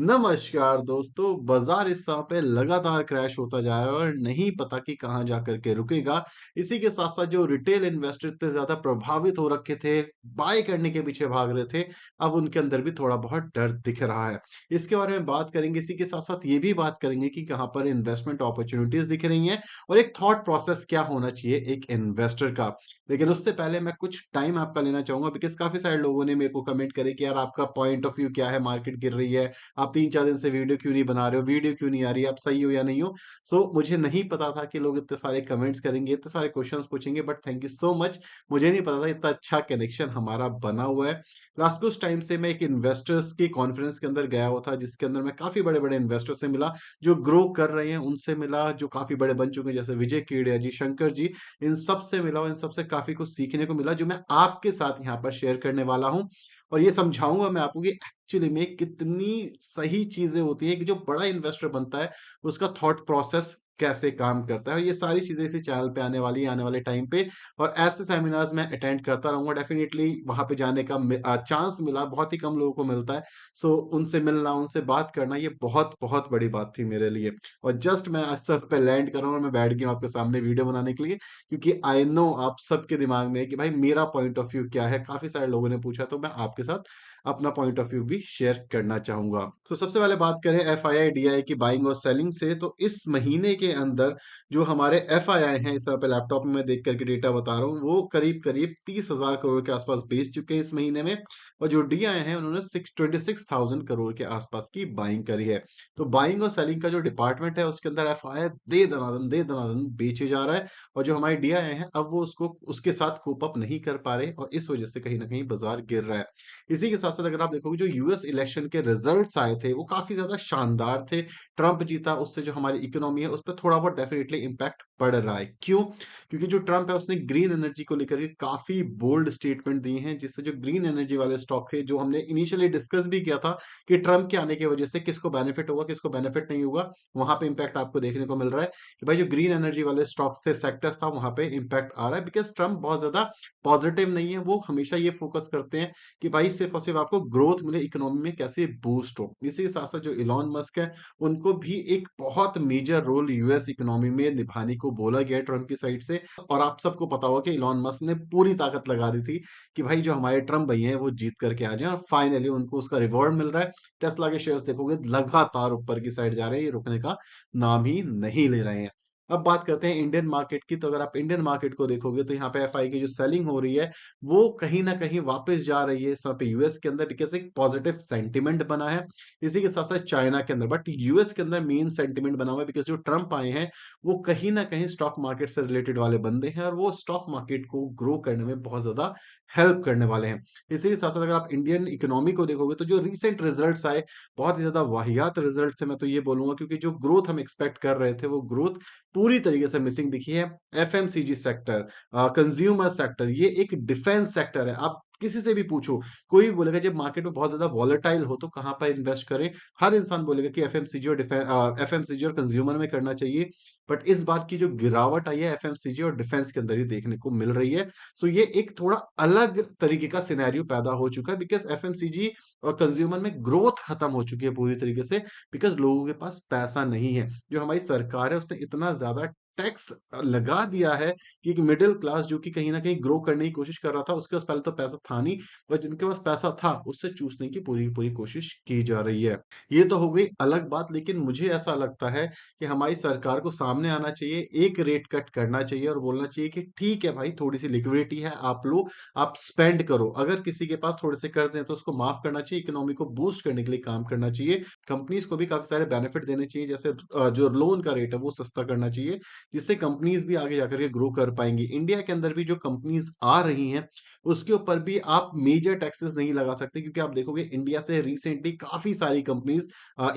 नमस्कार दोस्तों, बाजार इस समय पे लगातार क्रैश होता जा रहा है और नहीं पता कि कहाँ जा कर के रुकेगा। इसी के साथ-साथ जो रिटेल इन्वेस्टर इतने ज़्यादा प्रभावित हो रखे थे, बाय करने के पीछे भाग रहे थे, अब उनके अंदर भी थोड़ा बहुत डर दिख रहा है। इसके बारे में बात करेंगे, इसी के साथ-साथ ये भी बात करेंगे कि कहाँ पर इन्वेस्टमेंट अपॉर्च्युनिटीज़ दिख रही हैं और एक थॉट प्रोसेस क्या होना चाहिए एक इन्वेस्टर का। लेकिन उससे पहले मैं कुछ टाइम आपका लेना चाहूँगा बिकॉज़ काफ़ी सारे लोगों ने मेरे को कमेंट करे कि यार आपका पॉइंट ऑफ व्यू क्या है? मार्केट गिर रही है, आप 3-4 दिन से वीडियो क्यों नहीं बना रहे हो? वीडियो क्यों नहीं आ रही है? आप सही हो या नहीं हो? सो मुझे नहीं पता था कि लोग इतने सारे कमेंट्स करेंगे, इतने सारे क्वेश्चंस पूछेंगे but thank you so much. मुझे नहीं पता था इतना अच्छा कनेक्शन हमारा बना हुआ है। लास्ट कुछ टाइम से मैं एक इन्वेस्टर्स की कॉन्फ्रेंस के अंदर गया हुआ था जिसके अंदर मैं काफ़ी बड़े-बड़े इन्वेस्टर्स से मिला, जो ग्रो कर रहे हैं उनसे मिला, जो काफ़ी बड़े बन चुके हैं जैसे विजय केडिया जी, शंकर जी, इन सब से मिला और इन सब से काफ़ी कुछ सीखने को मिला जो मैं आपके साथ यहाँ पर शेयर करने वाला हूँ। और ये समझाऊँगा मैं आपको कि एक्चुअली में कितनी सही चीज़ें होती हैं कि जो बड़ा इन्वेस्टर बनता है, उसका थॉट प्रोसेस कैसे काम करता है और ये सारी चीज़ें इसी चैनल पे आने वाली हैं, आने वाले टाइम पे और ऐसे सेमिनार्स मैं अटेंड करता रहूँगा डेफ़िनिटली वहाँ पे जाने का चांस मिला, बहुत ही कम लोगों को मिलता है। सो उनसे मिलना, उनसे बात करना ये बहुत-बहुत बड़ी बात थी मेरे लिए और जस्ट मैं आज सब पे लैंड कर रहा हूँ और मैं बैठ गया हूँ आपके सामने वीडियो बनाने के लिए क्योंकि आई नो आप सबके दिमाग में है कि भाई मेरा पॉइंट ऑफ व्यू क्या है? काफ़ी सारे लोगों ने पूछा तो मैं आपके साथ अपना पॉइंट ऑफ व्यू भी शेयर करना चाहूँगा। तो सबसे पहले बात करें एफआईआई, डीआई की बाइंग और सेलिंग से तो इस महीने के अंदर जो हमारे एफआईआई हैं, इस समय पे लैपटॉप में मैं देख कर के डेटा बता रहा हूँ, वो करीब-करीब 30,000 करोड़ के आसपास बेच चुके हैं इस महीने में और जो डीआई हैं उन्होंने 26,000 करोड़ के आसपास की बाइंग करी है। तो बाइंग और सेलिंग का जो डिपार्टमेंट है उसके अंदर एफआईआई दे दनादन बेचे जा रहा है और जो हमारे डीआई हैं अब वो उसको उसके साथ कोप अप नहीं कर पा रहे और इस वजह से कहीं न कहीं बाज़ार गिर रहा है। इसी के साथ-साथ अगर आप देखोगे जो यूएस इलेक्शन के रिजल्ट्स आए थे, वो काफ़ी ज़्यादा शानदार थे। ट्रम्प जीता, उससे जो हमारी इकोनॉमी है, उसपे थोड़ा बहुत डेफिनिटली इम्पैक्ट पड़ रहा है। क्यों? क्योंकि जो ट्रम्प है, उसने ग्रीन एनर्जी को लेकर के काफ़ी बोल्ड स्टेटमेंट दिए हैं, जिससे जो ग्रीन एनर्जी वाले स्टॉक थे, जो हमने इनिशियली डिस्कस भी किया था कि ट्रम्प के आने की वजह से किसको बेनिफिट होगा, किसको बेनिफिट नहीं होगा, वहाँ पे इम्पैक्ट आपको देखने को मिल रहा है कि भाई जो ग्रीन एनर्जी वाले स्टॉक्स थे, सेक्टर्स था, वहाँ पे इम्पैक्ट आ रहा है बिकॉज़ ट्रम्प बहुत ज़्यादा पॉजिटिव नहीं है। वो हमेशा ये फोकस करते हैं कि भाई सिर्फ़ और सिर्फ़ आपको ग्रोथ मिले, इकोनॉमी में कैसे बूस्ट हो। इसी के साथ-साथ जो इलॉन मस्क है, उनको भी एक बहुत मेजर रोल यूएस इकोनॉमी में निभाने को बोला गया है ट्रम्प की साइड से और आप सबको पता होगा कि इलॉन मस्क ने पूरी ताकत लगा दी थी कि भाई जो हमारे ट्रम्प भैया हैं, वो जीत करके आ जाएँ और फाइनली उनको उसका रिवॉर्ड मिल रहा है। टेस्ला के शेयर्स देखोगे लगातार ऊपर की साइड जा रहे हैं, ये रुकने का नाम ही नहीं ले रहे हैं। अब बात करते हैं इंडियन मार्केट की, तो अगर आप इंडियन मार्केट को देखोगे तो यहाँ पे एफआई की जो सेलिंग हो रही है, वो कहीं न कहीं वापस जा रही है इस समय पे यूएस के अंदर बिकॉज़ एक पॉजिटिव सेंटीमेंट बना है। इसी के साथ-साथ चाइना के अंदर बट यूएस के अंदर मेन सेंटीमेंट बना हुआ है बिकॉज़ जो ट्रम्प आए हैं, वो कहीं न कहीं स्टॉक मार्केट से रिलेटेड वाले बंदे हैं और वो स्टॉक मार्केट को ग्रो करने में बहुत ज़्यादा हेल्प करने वाले हैं। इसी के साथ-साथ अगर आप इंडियन इकोनॉमी को देखोगे तो जो रिसेंट रिजल्ट्स आए, बहुत ही ज़्यादा वाहियात रिजल्ट थे मैं तो ये बोलूँगा क्योंकि जो ग्रोथ हम एक्सपेक्ट कर रहे थे, वो ग्रोथ पूरी तरीके से मिसिंग दिखी है। एफएमसीजी सेक्टर कंज्यूमर सेक्टर ये एक डिफेंस सेक्टर है। आप किसी से भी पूछो, कोई भी बोलेगा जब मार्केट में बहुत ज़्यादा वोलेटाइल हो तो कहाँ पर इन्वेस्ट करें? हर इंसान बोलेगा कि एफएमसीजी और कंज्यूमर में करना चाहिए। बट इस बार की जो गिरावट आई है एफएमसीजी और डिफेंस के अंदर ही देखने को मिल रही है। सो ये एक थोड़ा अलग तरीके का सिनेरियो पैदा हो चुका है बिकॉज़ एफएमसीजी और कंज्यूमर में ग्रोथ खत्म हो चुकी है पूरी तरीके से बिकॉज़ लोगों के पास पैसा नहीं है। जो हमारी सरकार है उसने इतना ज़्यादा टैक्स लगा दिया है कि एक मिडल क्लास जो कि कहीं न कहीं ग्रो करने की कोशिश कर रहा था, उसके पास पहले तो पैसा था नहीं और जिनके पास पैसा था, उससे चूसने की पूरी की पूरी कोशिश की जा रही है। ये तो हो गई अलग बात लेकिन मुझे ऐसा लगता है कि हमारी सरकार को सामने आना चाहिए, एक रेट कट करना चाहिए और बोलना चाहिए कि ठीक है भाई, थोड़ी-सी लिक्विडिटी है, आप लो, आप स्पेंड करो। अगर किसी के पास थोड़े से कर्ज़ हैं तो उसको माफ़ करना चाहिए, इकोनॉमी को बूस्ट करने के लिए काम करना चाहिए। कंपनीज़ को भी काफ़ी सारे बेनिफिट देने चाहिए जैसे जो लोन का रेट है वो सस्ता करना चाहिए, जिससे कंपनीज़ भी आगे जाकर के ग्रो कर पाएँगी। इंडिया के अंदर भी जो कंपनीज़ आ रही हैं, उसके ऊपर भी आप मेजर टैक्सेस नहीं लगा सकते क्योंकि आप देखोगे इंडिया से रिसेंटली काफ़ी सारी कंपनीज़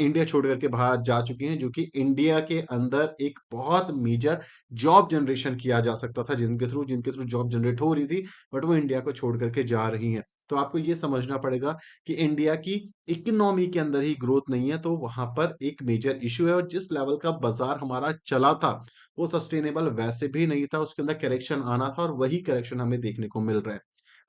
इंडिया छोड़ कर के बाहर जा चुकी हैं, जो कि इंडिया के अंदर एक बहुत मेजर जॉब जनरेशन किया जा सकता था, जिनके थ्रू जॉब जनरेट हो रही थी, बट वो इंडिया को छोड़ कर के जा रही हैं। तो आपको ये समझना पड़ेगा कि इंडिया की इकोनॉमी के अंदर ही ग्रोथ नहीं है, तो वहाँ पर एक मेजर इश्यू है और जिस लेवल का बाज़ार हमारा चला था, वो सस्टेनेबल वैसे भी नहीं था, उसके अंदर करेक्शन आना था और वही करेक्शन हमें देखने को मिल रहा है।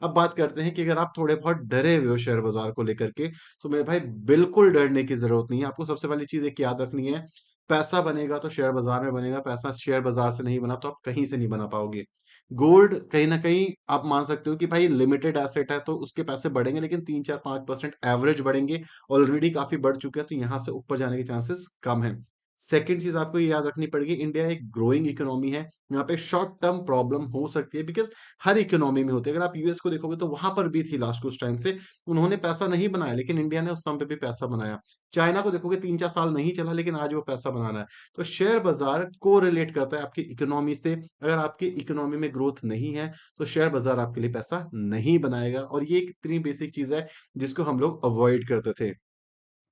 अब बात करते हैं कि अगर आप थोड़े बहुत डरे हुए हो शेयर बाज़ार को लेकर के, तो मेरे भाई बिल्कुल डरने की ज़रूरत नहीं है। आपको सबसे पहली चीज़ एक याद रखनी है, पैसा बनेगा तो शेयर बाज़ार में बनेगा, पैसा शेयर बाज़ार से नहीं बना तो आप कहीं से नहीं बना पाओगे। गोल्ड कहीं न कहीं आप मान सकते हो कि भाई लिमिटेड एसेट है तो उसके पैसे बढ़ेंगे लेकिन 3, 4, 5% एवरेज बढ़ेंगे। ऑलरेडी काफ़ी बढ़ चुके हैं तो यहाँ से ऊपर जाने के चांसेस कम हैं। सेकंड चीज़ आपको ये याद रखनी पड़ेगी, इंडिया एक ग्रोइंग इकोनॉमी है। यहाँ पे शॉर्ट टर्म प्रॉब्लम हो सकती है बिकॉज़ हर इकोनॉमी में होती है। अगर आप यूएस को देखोगे तो वहाँ पर भी थी लास्ट कुछ टाइम से। उन्होंने पैसा नहीं बनाया लेकिन इंडिया ने उस समय पे भी पैसा बनाया। चाइना को देखोगे 3-4 साल नहीं चला लेकिन आज वो पैसा बना रहा है। तो शेयर बाज़ार कोरिलेट करता है आपकी इकोनॉमी से। अगर आपकी इकोनॉमी में ग्रोथ नहीं है, तो शेयर बाज़ार आपके लिए पैसा नहीं बनाएगा और ये एक इतनी बेसिक चीज़ है जिसको हम लोग अवॉइड करते थे।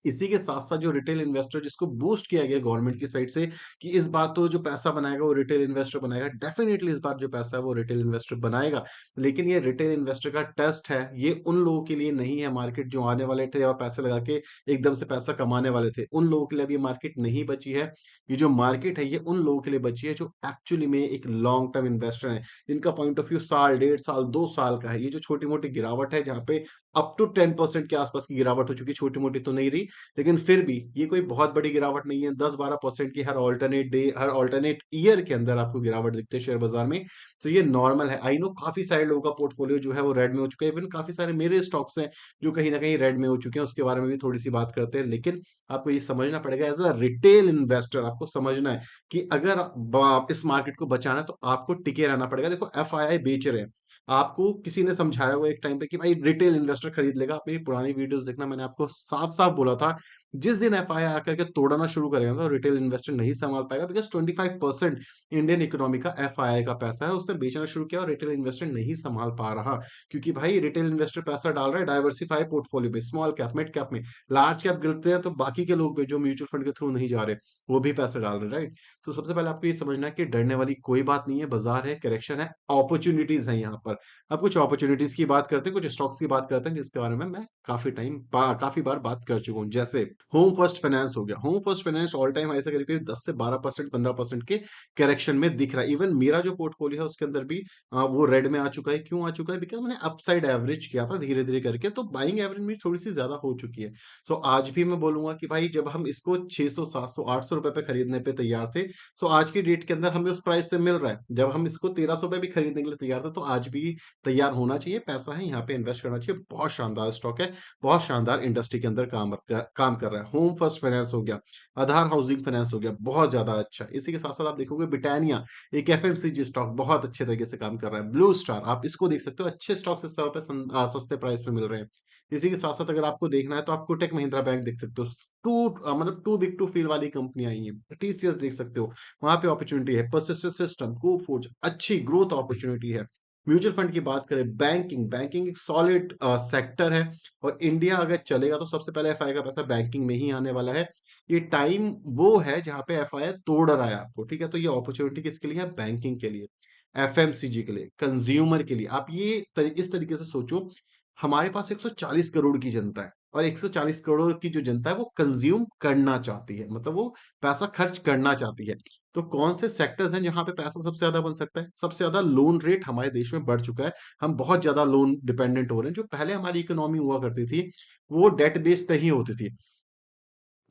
इसी के साथ-साथ जो रिटेल इन्वेस्टर जिसको बूस्ट किया गया गवर्नमेंट की साइड से कि इस बार तो जो पैसा बनाएगा वो रिटेल इन्वेस्टर बनाएगा। डेफिनिटली इस बार जो पैसा है वो रिटेल इन्वेस्टर बनाएगा। लेकिन ये रिटेल इन्वेस्टर का टेस्ट है, ये उन लोगों के लिए नहीं है मार्केट जो आने वाले थे और पैसे लगा के एकदम से पैसा कमाने वाले थे। उन लोगों के लिए अब ये मार्केट नहीं बची है। ये जो मार्केट है ये उन लोगों के लिए बची है जो एक्चुअली में एक लॉन्ग टर्म इन्वेस्टर हैं। जिनका पॉइंट ऑफ व्यू साल, डेढ़ साल, 2 साल का है। ये जो छोटी-मोटी गिरावट है जहाँ पे अप टू 10% के आसपास की गिरावट हो चुकी है, छोटी-मोटी तो नहीं रही। लेकिन फिर भी ये कोई बहुत बड़ी गिरावट नहीं है 10-12% की हर अल्टरनेट ईयर के अंदर आपको गिरावट दिखती है शेयर बाजार में। तो ये नॉर्मल है। आई नो काफ़ी सारे लोगों का पोर्टफोलियो जो है वो रेड में हो चुका है। इवन काफ़ी सारे मेरे स्टॉक्स हैं जो कहीं न कहीं रेड में हो चुके हैं, उसके बारे में भी थोड़ी-सी बात करते हैं। लेकिन आपको ये समझना पड़ेगा एज़ अ रिटेल इन्वेस्टर आपको समझना है कि अगर इस मार्केट को बचाना है तो आपको टिके रहना पड़ेगा। देखो एफआईआई बेच रहे हैं। आपको किसी ने समझाया होगा एक टाइम पे कि भाई रिटेल इन्वेस्टर खरीद लेगा। आप मेरी पुरानी वीडियोज़ देखना मैंने आपको साफ-साफ बोला था जिस दिन एफआईआई आकर के तोड़ना शुरू करेगा तो रिटेल इन्वेस्टर नहीं संभाल पाएगा बिकॉज़ 25% इंडियन इकोनॉमी का एफआईआई का पैसा है, उसने बेचना शुरू किया और रिटेल इन्वेस्टर नहीं संभाल पा रहा। क्योंकि भाई रिटेल इन्वेस्टर पैसा डाल रहा है डाइवर्सिफाई पोर्टफोलियो में, स्मॉल कैप, मिड कैप में। लार्ज कैप गिरते हैं तो बाकी के लोग भी जो म्यूचुअल फंड के थ्रू नहीं जा रहे, वो भी पैसा डाल रहे हैं, राइट? तो सबसे पहले आपको ये समझना है कि डरने वाली कोई बात नहीं है, बाज़ार है, करेक्शन है, अपॉर्च्युनिटीज़ हैं यहाँ पर। अब कुछ अपॉर्च्युनिटीज़ की बात करते हैं, कुछ स्टॉक्स की बात करते हैं जिसके बारे में मैं काफ़ी बार बात कर चुका हूँ। जैसे होम फर्स्ट फाइनेंस हो गया। Home first finance all time high से करीब-करीब 10 से 12% 15% के करेक्शन में दिख रहा है। इवन मेरा जो पोर्टफोलियो है उसके अंदर भी वो रेड में आ चुका है। क्यों आ चुका है? बिकॉज़ मैंने अपसाइड एवरेज किया था धीरे-धीरे करके तो बाइंग एवरेज मेरी थोड़ी-सी ज़्यादा हो चुकी है। सो आज भी मैं बोलूँगा कि भाई जब हम इसको 600, 700, 800 रुपए पे खरीदने पे तैयार थे, सो आज की डेट के अंदर हमें उस प्राइस से मिल रहा है। जब हम इसको 1300 पे भी खरीदने के लिए तैयार थे, तो आज भी तैयार होना चाहिए। पैसा है यहाँ पे इन्वेस्ट करना चाहिए। बहुत शानदार स्टॉक है। बहुत शानदार इंडस्ट्री के अंदर काम कर रहा है। होम फर्स्ट फाइनेंस हो गया, आधार हाउसिंग फाइनेंस हो गया, बहुत ज़्यादा अच्छा। इसी के साथ-साथ आप देखोगे ब्रिटानिया एक एफएमसीजी स्टॉक बहुत अच्छे तरीके से काम कर रहा है। ब्लू स्टार आप इसको देख सकते हो अच्छे स्टॉक्स इस समय पे सस्ते प्राइस पे मिल रहे हैं। इसी के साथ-साथ अगर आपको देखना है तो आप कोटक महिंद्रा बैंक देख सकते हो। मतलब टू बिग टू फेल वाली कंपनियाँ आई हैं। टीसीएस देख सकते हो, वहाँ पे अपॉर्च्युनिटी है। पर्सिस्टेंट सिस्टम, कोफोर्ज अच्छी ग्रोथ अपॉर्च्युनिटी है। म्यूचुअल फंड की बात करें, बैंकिंग एक सॉलिड सेक्टर है और इंडिया अगर चलेगा तो सबसे पहले एफआई का पैसा बैंकिंग में ही आने वाला है। ये टाइम वो है जहाँ पे एफआई तोड़ रहा है आपको, ठीक है? तो ये अपॉर्च्युनिटी किसके लिए है? बैंकिंग के लिए, एफएमसीजी के लिए, कंज्यूमर के लिए। आप ये इस तरीके से सोचो, हमारे पास 140 करोड़ की जनता है और 140 करोड़ की जो जनता है वो कंज्यूम करना चाहती है, मतलब वो पैसा खर्च करना चाहती है। तो कौन से सेक्टर्स हैं जहाँ पे पैसा सबसे ज़्यादा बन सकता है? सबसे ज़्यादा लोन रेट हमारे देश में बढ़ चुका है। हम बहुत ज़्यादा लोन डिपेंडेंट हो रहे हैं। जो पहले हमारी इकोनॉमी हुआ करती थी, वो डेट बेस्ड नहीं होती थी।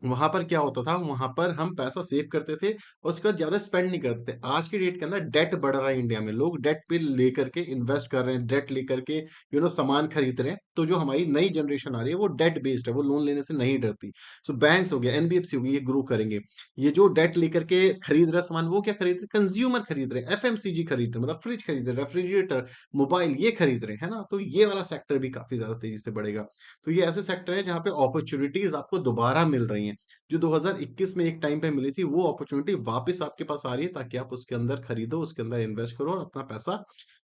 वहाँ पर क्या होता था, वहाँ पर हम पैसा सेव करते थे और उसके बाद ज़्यादा स्पेंड नहीं करते थे। आज की डेट के अंदर डेट बढ़ रहा है इंडिया में। लोग डेट पे लेकर के इन्वेस्ट कर रहे हैं, डेट लेकर के सामान खरीद रहे हैं। तो जो हमारी नई जनरेशन आ रही है, वो डेट बेस्ड है, वो लोन लेने से नहीं डरती। सो बैंक्स हो गया, एनबीएफसी हो गई, ये ग्रो करेंगे। ये जो डेट लेकर के खरीद रहा है सामान, वो क्या खरीद रहे हैं? कंज्यूमर खरीद रहे हैं, एफएमसीजी खरीद रहे हैं, मतलब फ्रिज खरीद रहे हैं, रेफ्रिजरेटर, मोबाइल ये खरीद रहे हैं, है ना? तो ये वाला सेक्टर भी काफ़ी ज़्यादा तेज़ी से बढ़ेगा। तो ये ऐसे सेक्टर हैं जहाँ पे अपॉर्च्युनिटीज़ आपको दोबारा मिल रही हैं। जो 2021 में एक टाइम पे मिली थी, वो अपॉर्च्युनिटी वापस आपके पास आ रही है ताकि आप उसके अंदर खरीदो, उसके अंदर इन्वेस्ट करो और अपना पैसा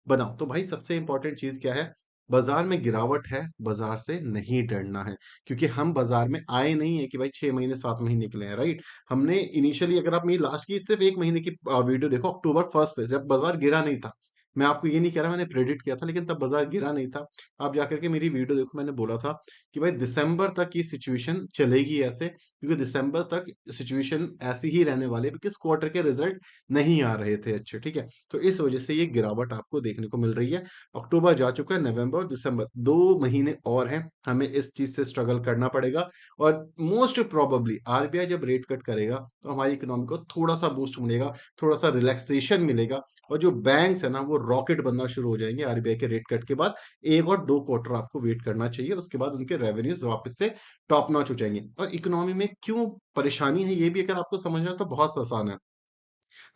बनाओ। तो भाई सबसे इम्पोर्टेंट चीज़ क्या है? बाज़ार में गिरावट है, बाज़ार से नहीं डरना है। क्योंकि हम बाज़ार में आए नहीं है कि भाई 6 महीने, 7 महीने के लिए हैं, राइट? हमने इनिशियली अगर आप मेरी लास्ट की सिर्फ़ 1 महीने की वीडियो देखो अक्टूबर 1 से जब बाज़ार गिरा नहीं था। मैं आपको ये नहीं कह रहा मैंने प्रेडिक्ट किया था, लेकिन तब बाज़ार गिरा नहीं था। आप जाकर के मेरी वीडियो देखो, मैंने बोला था कि भाई दिसंबर तक ये सिचुएशन चलेगी ऐसे, क्योंकि दिसंबर तक सिचुएशन ऐसी ही रहने वाली है, क्योंकि इस क्वार्टर के रिज़ल्ट नहीं आ रहे थे अच्छे, ठीक है? तो इस वजह से ये गिरावट आपको देखने को मिल रही है। अक्टूबर जा चुका है, नवंबर और दिसंबर 2 महीने और हैं, हमें इस चीज़ से स्ट्रगल करना पड़ेगा और मोस्ट प्रोबेबली आरबीआई जब रेट कट करेगा, तो हमारी इकोनॉमी को थोड़ा-सा बूस्ट मिलेगा, थोड़ा-सा रिलैक्सेशन मिलेगा और जो बैंक्स है ना, वो रॉकेट बनना शुरू हो जाएँगे आरबीआई के रेट कट के बाद। 1 और 2 क्वार्टर आपको वेट करना चाहिए, उसके बाद उनके रेवेन्यूज़ वापस से टॉप नॉच हो जाएँगे। और इकोनॉमी में क्यों परेशानी है, ये भी अगर आपको समझना है तो बहुत आसान है।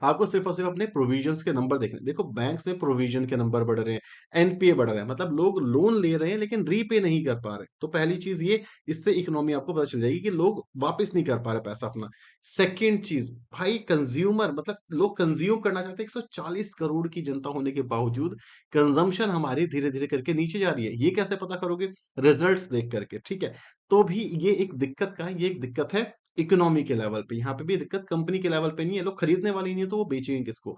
आपको सिर्फ और सिर्फ अपने प्रोविजंस के नंबर देखने हैं। देखो बैंक्स में प्रोविजन के नंबर बढ़ रहे हैं, एनपीए बढ़ रहे हैं, मतलब लोग लोन ले रहे हैं लेकिन रीपे नहीं कर पा रहे। तो पहली चीज़ ये, इससे इकोनॉमी आपको पता चल जाएगी कि लोग वापस नहीं कर पा रहे पैसा अपना। सेकंड चीज़, भाई कंज्यूमर मतलब लोग कंज़्यूम करना चाहते हैं, 140 करोड़ की जनता होने के बावजूद कंज़म्पशन हमारी धीरे-धीरे करके नीचे जा रही है। ये कैसे पता करोगे? रिजल्ट्स देख करके, ठीक है? तो भी ये एक दिक्कत का है, ये एक दिक्कत है इकोनॉमी के लेवल पे। यहाँ पे भी दिक्कत कंपनी के लेवल पे नहीं है, लोग खरीदने वाले ही नहीं है तो वो बेचेंगे किसको?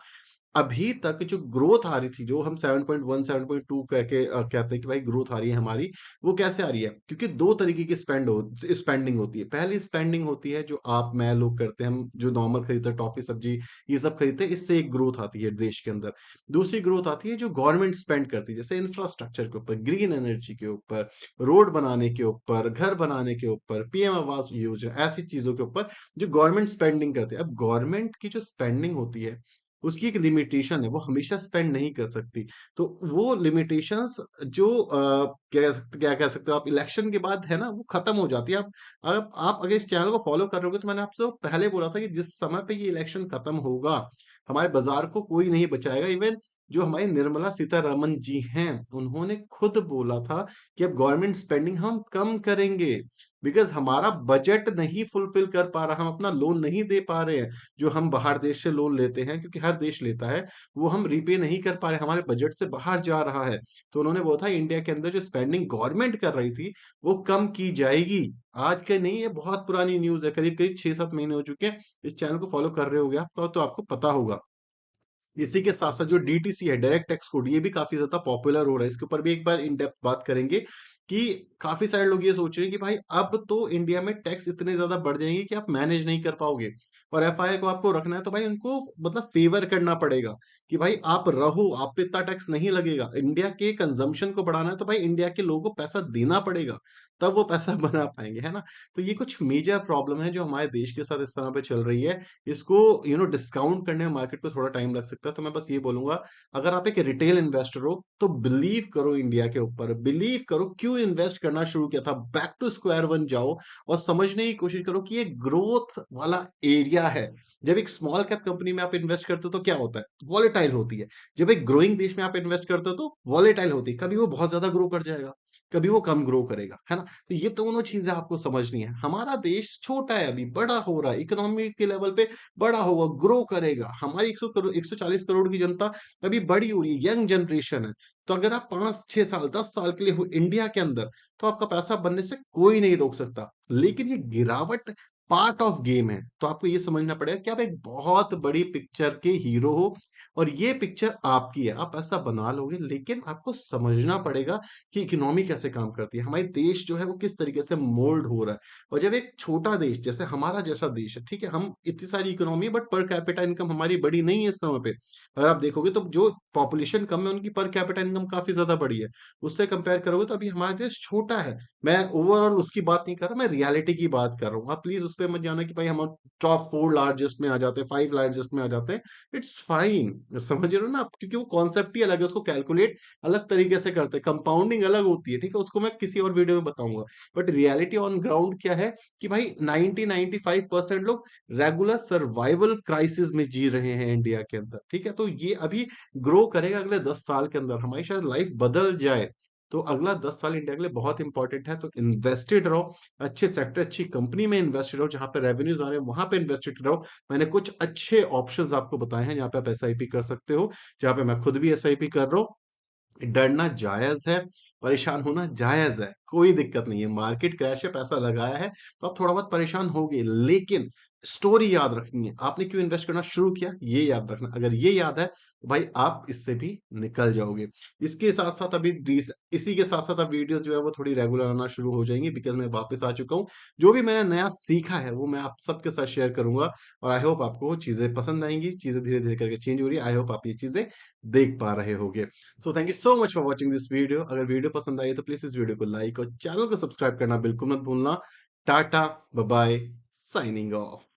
अभी तक जो ग्रोथ आ रही थी, जो हम 7.1 7.2 कह के कहते हैं कि भाई ग्रोथ आ रही है हमारी, वो कैसे आ रही है? क्योंकि 2 तरीके की स्पेंडिंग होती है। पहली स्पेंडिंग होती है जो आप, मैं, लोग करते हैं, हम जो नॉर्मल खरीदते हैं टॉफ़ी, सब्ज़ी ये सब खरीदते हैं, इससे एक ग्रोथ आती है देश के अंदर। दूसरी ग्रोथ आती है जो गवर्नमेंट स्पेंड करती है, जैसे इंफ्रास्ट्रक्चर के ऊपर, ग्रीन एनर्जी के ऊपर, रोड बनाने के ऊपर, घर बनाने के ऊपर, पीएम आवास योजना, ऐसी चीज़ों के ऊपर जो गवर्नमेंट स्पेंडिंग करती है। अब गवर्नमेंट की जो स्पेंडिंग होती है उसकी एक लिमिटेशन है, वो हमेशा स्पेंड नहीं कर सकती। तो वो लिमिटेशंस जो क्या कह सकते हो आप, इलेक्शन के बाद है ना, वो खत्म हो जाती है। आप अगर इस चैनल को फॉलो कर रहे होगे तो मैंने आपसे वो पहले बोला था कि जिस समय पे ये इलेक्शन खत्म होगा, हमारे बाज़ार को कोई नहीं बचाएगा। इवन जो हमारी निर्मला सीतारमण जी हैं, उन्होंने खुद बोला था कि अब गवर्नमेंट स्पेंडिंग हम कम करेंगे, बिकॉज़ हमारा बजट नहीं फुलफिल कर पा रहा, हम अपना लोन नहीं दे पा रहे हैं। जो हम बाहर देश से लोन लेते हैं, क्योंकि हर देश लेता है, वो हम रीपे नहीं कर पा रहे, हमारे बजट से बाहर जा रहा है। तो उन्होंने बोला था इंडिया के अंदर जो स्पेंडिंग गवर्नमेंट कर रही थी, वो कम की जाएगी। आज के नहीं, ये बहुत पुरानी न्यूज़ है, करीब-करीब 6-7 महीने हो चुके हैं। इस चैनल को फॉलो कर रहे होगे आप, तो आपको पता होगा। इसी के साथ-साथ जो डीटीसी है, डायरेक्ट टैक्स कोड, ये भी काफ़ी ज़्यादा पॉपुलर हो रहा है। इसके ऊपर भी एक बार इन डेप्थ बात करेंगे कि काफ़ी सारे लोग ये सोच रहे हैं कि भाई अब तो इंडिया में टैक्स इतने ज़्यादा बढ़ जाएँगे कि आप मैनेज नहीं कर पाओगे और एफआई को आपको रखना है तो भाई उनको मतलब फ़ेवर करना पड़ेगा कि भाई आप रहो, आप पे इतना टैक्स नहीं लगेगा। इंडिया के कंज़म्पशन को बढ़ाना है तो भाई इंडिया के लोगों को पैसा देना पड़ेगा, तब वो पैसा बना पाएँगे, है ना? तो ये कुछ मेजर प्रॉब्लम है जो हमारे देश के साथ इस समय पे चल रही है। इसको डिस्काउंट करने में मार्केट को थोड़ा टाइम लग सकता है, तो मैं बस ये बोलूँगा, अगर आप एक रिटेल इन्वेस्टर हो, तो बिलीव करो इंडिया के ऊपर, बिलीव करो, क्यों इन्वेस्ट करना शुरू किया था, बैक टू स्क्वायर वन जाओ और समझने की कोशिश करो कि ये ग्रोथ वाला एरिया है। जब एक स्मॉल कैप कंपनी में आप इन्वेस्ट करते हो तो क्या होता है? वॉलेटाइल होती है। जब एक ग्रोइंग देश में आप इन्वेस्ट करते हो तो वॉलेटाइल होती है। कभी वो बहुत ज़्यादा ग्रो कर जाएगा, कभी वो कम ग्रो करेगा, है ना? तो ये दोनों चीज़ें आपको समझनी है। हमारा देश छोटा है अभी, बड़ा हो रहा है, इकोनॉमी के लेवल पे बड़ा होगा, ग्रो करेगा। हमारी 140 करोड़ की जनता अभी बड़ी हो रही है, यंग जनरेशन है। तो अगर आप 5-6 साल, 10 साल के लिए हो इंडिया के अंदर, तो आपका पैसा बनने से कोई नहीं रोक सकता। लेकिन ये गिरावट पार्ट ऑफ गेम है। तो आपको ये समझना पड़ेगा कि आप एक बहुत बड़ी पिक्चर के हीरो हो और ये पिक्चर आपकी है। आप पैसा बना लोगे, लेकिन आपको समझना पड़ेगा कि इकोनॉमी कैसे काम करती है। हमारे देश जो है वो किस तरीके से मोल्ड हो रहा है। और जब एक छोटा देश जैसे हमारा जैसा देश है, ठीक है, हम इतनी सारी इकोनॉमी है बट पर कैपिटा इनकम हमारी बड़ी नहीं है इस समय पे। अगर आप देखोगे तो जो पॉपुलेशन कम है उनकी पर कैपिटा इनकम काफ़ी ज़्यादा बड़ी है। उससे कंपेयर करोगे तो अभी हमारा देश छोटा है। मैं ओवरऑल उसकी बात नहीं कर रहा, मैं रियलिटी की बात कर रहा हूँ। आप प्लीज़ उस पे मत जाना कि भाई हम टॉप 4 लार्जेस्ट में आ जाते हैं, 5 लार्जेस्ट में आ जाते हैं। इट्स फाइन, समझ रहे हो ना आप? क्योंकि वो कॉन्सेप्ट ही अलग है, उसको कैलकुलेट अलग तरीके से करते हैं, कंपाउंडिंग अलग होती है, ठीक है? उसको मैं किसी और वीडियो में बताऊँगा। बट रियलिटी ऑन ग्राउंड क्या है कि भाई 90-95% लोग रेगुलर सर्वाइवल क्राइसिस में जी रहे हैं इंडिया के अंदर, ठीक है? तो ये अभी ग्रो करेगा अगले 10 साल के अंदर, हमारी शायद लाइफ बदल जाए। तो अगला 10 साल इंडिया के लिए बहुत इंपॉर्टेंट है, तो इन्वेस्टेड रहो, अच्छे सेक्टर, अच्छी कंपनी में इन्वेस्टेड रहो, जहाँ पे रेवेन्यूज़ आ रहे हैं, वहाँ पे इन्वेस्टेड रहो। मैंने कुछ अच्छे ऑप्शंस आपको बताए हैं, जहाँ पे आप एसआईपी कर सकते हो, जहाँ पे मैं खुद भी एसआईपी कर रहा हूँ। डरना जायज़ है, परेशान होना जायज़ है। कोई दिक्कत नहीं है। मार्केट क्रैश है, पैसा लगाया है, तो आप थोड़ा बहुत परेशान होंगे, लेकिन स्टोरी याद रखनी है। आपने क्यों इन्वेस्ट करना शुरू किया, ये याद रखना। अगर ये याद है, तो भाई आप इससे भी निकल जाओगे। इसके साथ-साथ अभी डीस इसी के साथ-साथ अब वीडियोज़ जो है वो थोड़ी रेगुलर आना शुरू हो जाएँगी, बिकॉज़ मैं वापस आ चुका हूँ। जो भी मैंने नया सीखा है, वो मैं आप सबके साथ शेयर करूँगा और आई होप आपको चीज़ें पसंद आएँगी। चीज़ें धीरे-धीरे करके चेंज हो रही है। आई होप आप ये चीज़ें देख पा रहे होंगे। So thank you so much for watching this video. अगर वीडियो पसंद आई है तो प्लीज़ इस वीडियो को लाइक और चैनल को सब्सक्राइब करना बिल्कुल मत भूलना। Tata, bye-bye, signing off.